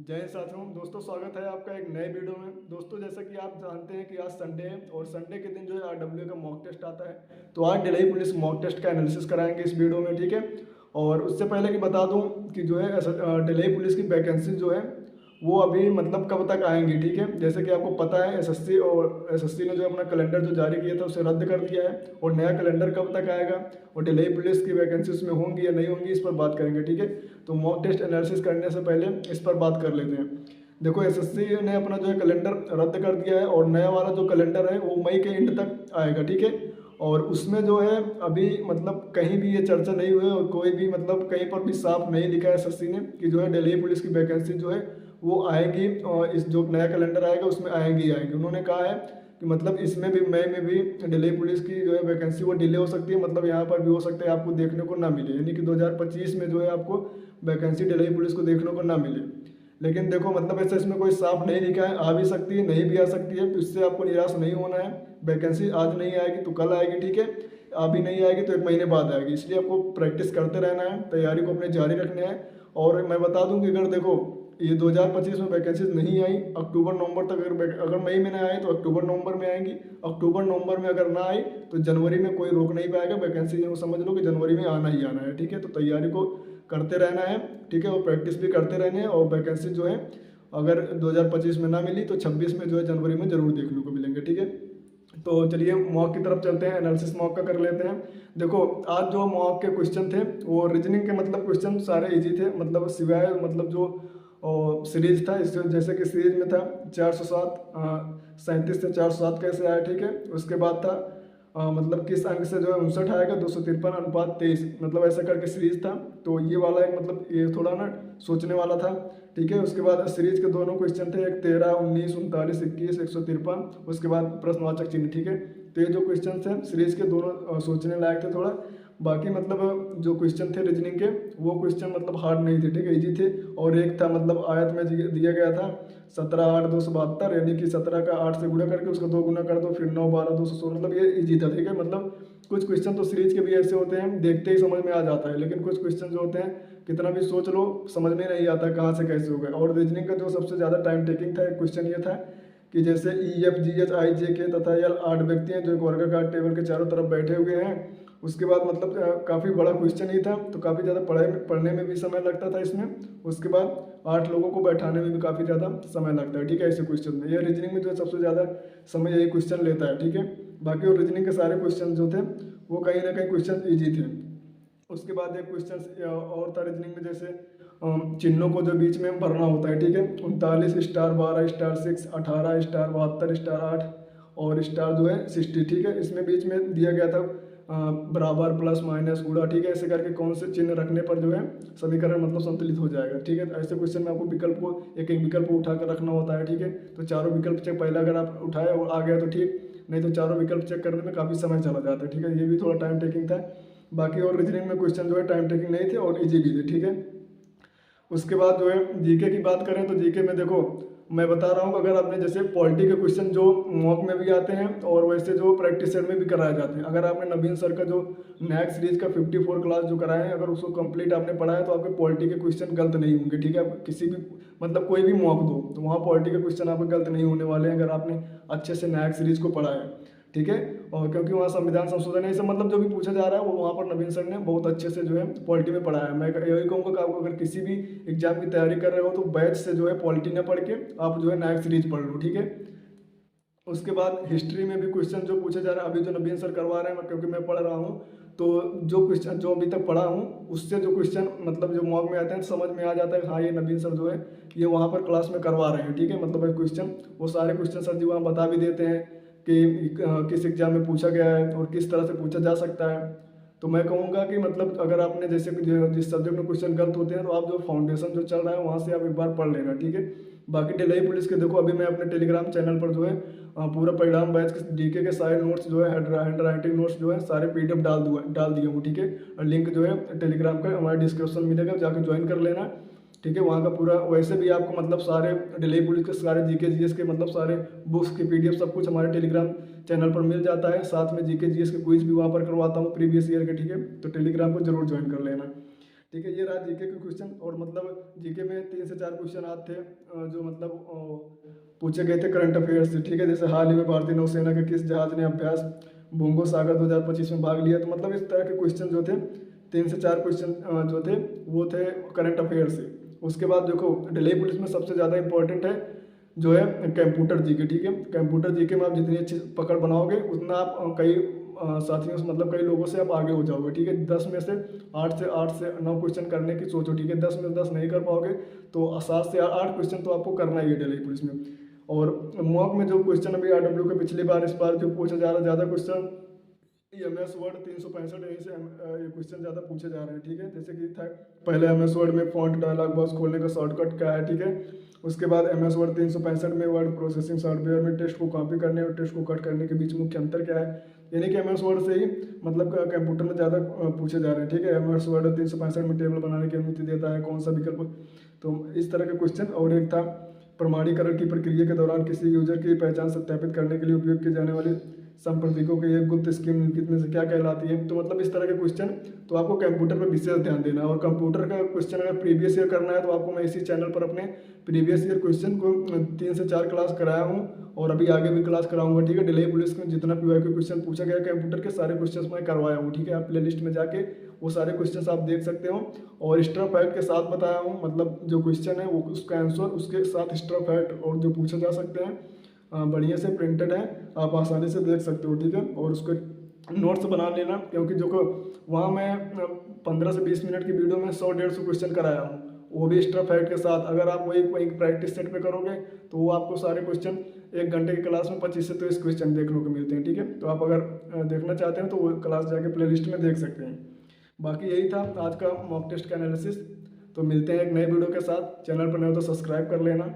जय हिंद साथियों। दोस्तों स्वागत है आपका एक नए वीडियो में। दोस्तों जैसा कि आप जानते हैं कि आज संडे है और संडे के दिन जो है आरडब्ल्यू का मॉक टेस्ट आता है। तो आज दिल्ली पुलिस मॉक टेस्ट का एनालिसिस कराएंगे इस वीडियो में, ठीक है। और उससे पहले कि बता दूं कि जो है दिल्ली पुलिस की वैकेंसी जो है वो अभी मतलब कब तक आएंगी, ठीक है। जैसे कि आपको पता है एसएससी ने जो अपना कैलेंडर जो जारी किया था उसे रद्द कर दिया है और नया कैलेंडर कब तक आएगा और दिल्ली पुलिस की वैकेंसी उसमें होंगी या नहीं होंगी, इस पर बात करेंगे, ठीक है। तो मॉक टेस्ट एनालिसिस करने से पहले इस पर बात कर लेते हैं। देखो एसएससी ने अपना जो है कैलेंडर रद्द कर दिया है और नया वाला जो कैलेंडर है वो मई के एंड तक आएगा, ठीक है। और उसमें जो है अभी मतलब कहीं भी ये चर्चा नहीं हुई और कोई भी मतलब कहीं पर भी साफ नहीं लिखा है एसएससी ने कि जो है दिल्ली पुलिस की वैकेंसी जो है वो आएगी और इस जो नया कैलेंडर आएगा उसमें आएंगी आएंगी। उन्होंने कहा है कि मतलब इसमें भी मई में भी दिल्ली पुलिस की जो है वैकेंसी वो डिले हो सकती है, मतलब यहाँ पर भी हो सकता है आपको देखने को ना मिले, यानी कि 2025 में जो है आपको वैकेंसी दिल्ली पुलिस को देखने को ना मिले। लेकिन देखो मतलब ऐसे इसमें कोई साफ नहीं लिखा है, आ भी सकती है नहीं भी आ सकती है, तो इससे आपको निराश नहीं होना है। वैकेंसी आज नहीं आएगी तो कल आएगी, ठीक है। अभी नहीं आएगी तो एक महीने बाद आएगी, इसलिए आपको प्रैक्टिस करते रहना है, तैयारी को अपने जारी रखने हैं। और मैं बता दूं कि अगर देखो ये 2025 में वैकेंसीज नहीं आई, अक्टूबर नवंबर तक अगर मई में ना आए तो अक्टूबर नवंबर में आएंगी। अक्टूबर नवंबर में अगर ना आई तो जनवरी में कोई रोक नहीं पाएगा वैकेंसी, वो समझ लो कि जनवरी में आना ही आना है, ठीक है। तो तैयारी को करते रहना है, ठीक है, और प्रैक्टिस भी करते रहने हैं। और वैकेंसी जो है अगर 2025 में ना मिली तो 26 में जो है जनवरी में जरूर देखने को मिलेंगे, ठीक है। तो चलिए मॉक की तरफ चलते हैं, एनालिसिस मॉक का कर लेते हैं। देखो आज जो मॉक के क्वेश्चन थे वो रीजनिंग के मतलब क्वेश्चन सारे इजी थे, मतलब सिवाय मतलब जो सीरीज था इससे, जैसे कि सीरीज में था 407 37 से 407 कैसे आया, ठीक है। उसके बाद था मतलब किस अंक से जो है 59 आएगा 253:23, मतलब ऐसा करके सीरीज था। तो ये वाला एक मतलब ये थोड़ा ना सोचने वाला था, ठीक है। उसके बाद सीरीज के दोनों क्वेश्चन थे, एक 13, 19, 39, 21, 153, उसके बाद प्रश्नवाचक चिन्ह, ठीक है। तो ये जो क्वेश्चन थे सीरीज के दोनों सोचने लायक थे थोड़ा। बाकी मतलब जो क्वेश्चन थे रीजनिंग के वो क्वेश्चन मतलब हार्ड नहीं थे, ठीक है, इजी थे। और एक था मतलब आयत में दिया गया था 17, 8, 272, यानी कि 17 का 8 से गुणा करके उसका 2 गुना कर दो, फिर 9, 12, 216, मतलब ये इजी था, ठीक है। मतलब कुछ क्वेश्चन तो सीरीज के भी ऐसे होते हैं देखते ही समझ में आ जाता है, लेकिन कुछ क्वेश्चन जो होते हैं कितना भी सोच लो समझ में नहीं आता कहाँ से कैसे हो गए। और रीजनिंग का जो सबसे ज़्यादा टाइम टेकिंग था एक क्वेश्चन ये था कि जैसे EFGHIJK तथा L 8 व्यक्ति हैं जो एक वर्गाकार टेबल के चारों तरफ बैठे हुए हैं। उसके बाद मतलब काफ़ी बड़ा क्वेश्चन ही था तो काफ़ी ज़्यादा पढ़ने में भी समय लगता था इसमें। उसके बाद 8 लोगों को बैठाने में भी काफ़ी ज़्यादा समय लगता है, ठीक है, ऐसे क्वेश्चन में। ये रीजनिंग में जो सबसे ज़्यादा समय यही क्वेश्चन लेता है, ठीक है। बाकी और रीजनिंग के सारे क्वेश्चन जो थे वो कहीं ना कहीं क्वेश्चन ईजी थे। उसके बाद एक क्वेश्चन और था रीजनिंग में, जैसे चिन्हों को जो बीच में भरना होता है, ठीक है। 39 स्टार 12 स्टार 6, 18 स्टार 72 स्टार 8 और स्टार जो है 60, ठीक है। इसमें बीच में दिया गया था बराबर, प्लस, माइनस, गुणा, ठीक है। ऐसे करके कौन से चिन्ह रखने पर जो है समीकरण मतलब संतुलित हो जाएगा, ठीक है। ऐसे क्वेश्चन में आपको विकल्प को एक एक विकल्प को उठाकर रखना होता है, ठीक है। तो चारों विकल्प चेक पहले अगर आप उठाए और आ गया तो ठीक, नहीं तो चारों विकल्प चेक करने में काफ़ी समय चला जाता है, ठीक है। ये भी थोड़ा टाइम टेकिंग था। बाकी और रीजनिंग में क्वेश्चन जो है टाइम टेकिंग नहीं थे और इजी भी थे, ठीक है। उसके बाद जो है जीके की बात करें तो जीके में देखो मैं बता रहा हूँ अगर आपने जैसे पॉलिटी के क्वेश्चन जो मॉक में भी आते हैं और वैसे जो प्रैक्टिस सेट में भी कराए जाते हैं, अगर आपने नवीन सर का जो नैक सीरीज का 54 क्लास जो कराए हैं अगर उसको कंप्लीट आपने पढ़ा है तो आपके पॉलिटी के क्वेश्चन गलत नहीं होंगे, ठीक है। आप किसी भी मतलब कोई भी मॉक दो तो वहाँ पॉलिटी के क्वेश्चन आपके गलत नहीं होने वाले हैं अगर आपने अच्छे से नैक सीरीज को पढ़ा है, ठीक है। और क्योंकि वहाँ संविधान संशोधन है, सब मतलब जो भी पूछा जा रहा है वो वहाँ पर नवीन सर ने बहुत अच्छे से जो है पॉलिटी में पढ़ाया है। मैं यही कहूँगा कि आपको अगर किसी भी एग्जाम की तैयारी कर रहे हो तो बैच से जो है पॉलिटी ना पढ़ के आप जो है नैक सीरीज पढ़ लो, ठीक है। उसके बाद हिस्ट्री में भी क्वेश्चन जो पूछे जा रहा है अभी जो नवीन सर करवा रहे हैं, क्योंकि मैं पढ़ रहा हूँ तो जो क्वेश्चन जो अभी तक पढ़ा हूँ उससे जो क्वेश्चन मतलब जो मॉक में आते हैं समझ में आ जाता है हाँ ये नवीन सर जो है ये वहाँ पर क्लास में करवा रहे हैं, ठीक है। मतलब क्वेश्चन वो सारे क्वेश्चन सर जी वहाँ बता भी देते हैं कि किस एग्जाम में पूछा गया है और किस तरह से पूछा जा सकता है। तो मैं कहूँगा कि मतलब अगर आपने जैसे कि जिस सब्जेक्ट में क्वेश्चन गलत होते हैं तो आप जो फाउंडेशन जो चल रहा है वहाँ से आप एक बार पढ़ लेना, ठीक है। बाकी दिल्ली पुलिस के देखो अभी मैं अपने टेलीग्राम चैनल पर जो है पूरा परिणाम बैच के डीके के सारे नोट्स जो है हैंड राइटिंग नोट्स जो है सारे PDF डाल दिए हूँ, ठीक है। और लिंक जो है टेलीग्राम का हमारे डिस्क्रिप्शन मिलेगा, जाकर ज्वाइन कर लेना, ठीक है। वहाँ का पूरा वैसे भी आपको मतलब सारे दिल्ली पुलिस के सारे जीके जीएस के मतलब सारे बुक्स के PDF सब कुछ हमारे टेलीग्राम चैनल पर मिल जाता है। साथ में जीके जीएस के क्विज भी वहाँ पर करवाता हूँ प्रीवियस ईयर के, ठीक है। तो टेलीग्राम को जरूर ज्वाइन कर लेना, ठीक है, ये रहा जीके के क्वेश्चन। और मतलब जीके में 3 से 4 क्वेश्चन आते थे जो मतलब पूछे गए थे करंट अफेयर्स से। ठीक है, जैसे हाल ही में भारतीय नौसेना के किस जहाज ने अभ्यास भूंगो सागर 2025 में भाग लिया। तो मतलब इस तरह के क्वेश्चन जो थे 3 से 4 क्वेश्चन जो थे वो थे करंट अफेयर से। उसके बाद देखो दिल्ली पुलिस में सबसे ज़्यादा इंपॉर्टेंट है जो है कंप्यूटर जीके। ठीक है, कंप्यूटर जीके में आप जितनी अच्छी पकड़ बनाओगे उतना आप कई साथियों से मतलब कई लोगों से आप आगे हो जाओगे। ठीक है, 10 में से 8 से 9 क्वेश्चन करने की सोचो। ठीक है, 10 में 10 नहीं कर पाओगे तो 7 से 8 क्वेश्चन तो आपको करना ही है दिल्ली पुलिस में। और मॉक में जो क्वेश्चन अभी आरडब्ल्यू के पिछली बार इस बार जो पूछा जा रहा है ज़्यादा क्वेश्चन MS वर्ड 365 यहीं से ये क्वेश्चन ज़्यादा पूछे जा रहे हैं। ठीक है, जैसे कि था पहले MS वर्ड में फॉन्ट डायलॉग बॉक्स खोलने का शॉर्टकट क्या है। ठीक है, उसके बाद MS वर्ड 365 में वर्ड प्रोसेसिंग सॉफ्टवेयर में टेक्स्ट को कॉपी करने और टेक्स्ट को कट करने के बीच मुख्य अंतर क्या है। यानी कि MS वर्ड से ही मतलब कंप्यूटर में ज़्यादा पूछे जा रहे हैं। ठीक है, MS वर्ड 365 में टेबल बनाने की अनुमति देता है, कौन सा विकल्प। तो इस तरह के क्वेश्चन। और एक था प्रमाणीकरण की प्रक्रिया के दौरान किसी यूजर की पहचान सत्यापित करने के लिए उपयोग किए जाने वाले संप्रतीकों की एक गुप्त स्कीम निम्नलिखित में से क्या कहलाती है। तो मतलब इस तरह के क्वेश्चन तो आपको कंप्यूटर पर विशेष ध्यान देना है। और कंप्यूटर का क्वेश्चन अगर प्रीवियस ईयर करना है तो आपको मैं इसी चैनल पर अपने प्रीवियस ईयर क्वेश्चन को 3 से 4 क्लास कराया हूँ और अभी आगे भी क्लास कराऊंगा। ठीक है, दिल्ली पुलिस में जितना PY के क्वेश्चन पूछा गया कंप्यूटर के सारे क्वेश्चन मैं करवाया हूँ। ठीक है, आप प्ले लिस्ट में जाके वो सारे क्वेश्चन आप देख सकते हो और स्ट्रा फैक्ट के साथ बताया हूँ। मतलब जो क्वेश्चन है वो उसका आंसर उसके साथ स्ट्रा फैक्ट और जो पूछे जा सकते हैं बढ़िया से प्रिंटेड है, आप आसानी से देख सकते हो। ठीक है, और उसके नोट्स बना लेना क्योंकि जो वहाँ मैं 15 से 20 मिनट की वीडियो में 100-150 क्वेश्चन कराया हूँ, वो भी एक्स्ट्रा फैक्ट के साथ। अगर आप वही वही प्रैक्टिस सेट पे करोगे तो वो आपको सारे क्वेश्चन 1 घंटे की क्लास में 25 से 30 क्वेश्चन देखने को मिलते हैं। ठीक है, तो आप अगर देखना चाहते हैं तो वो क्लास जाके प्ले लिस्ट में देख सकते हैं। बाकी यही था आज का मॉक टेस्ट का एनालिसिस। तो मिलते हैं एक नए वीडियो के साथ। चैनल पर नए हो तो सब्सक्राइब कर लेना।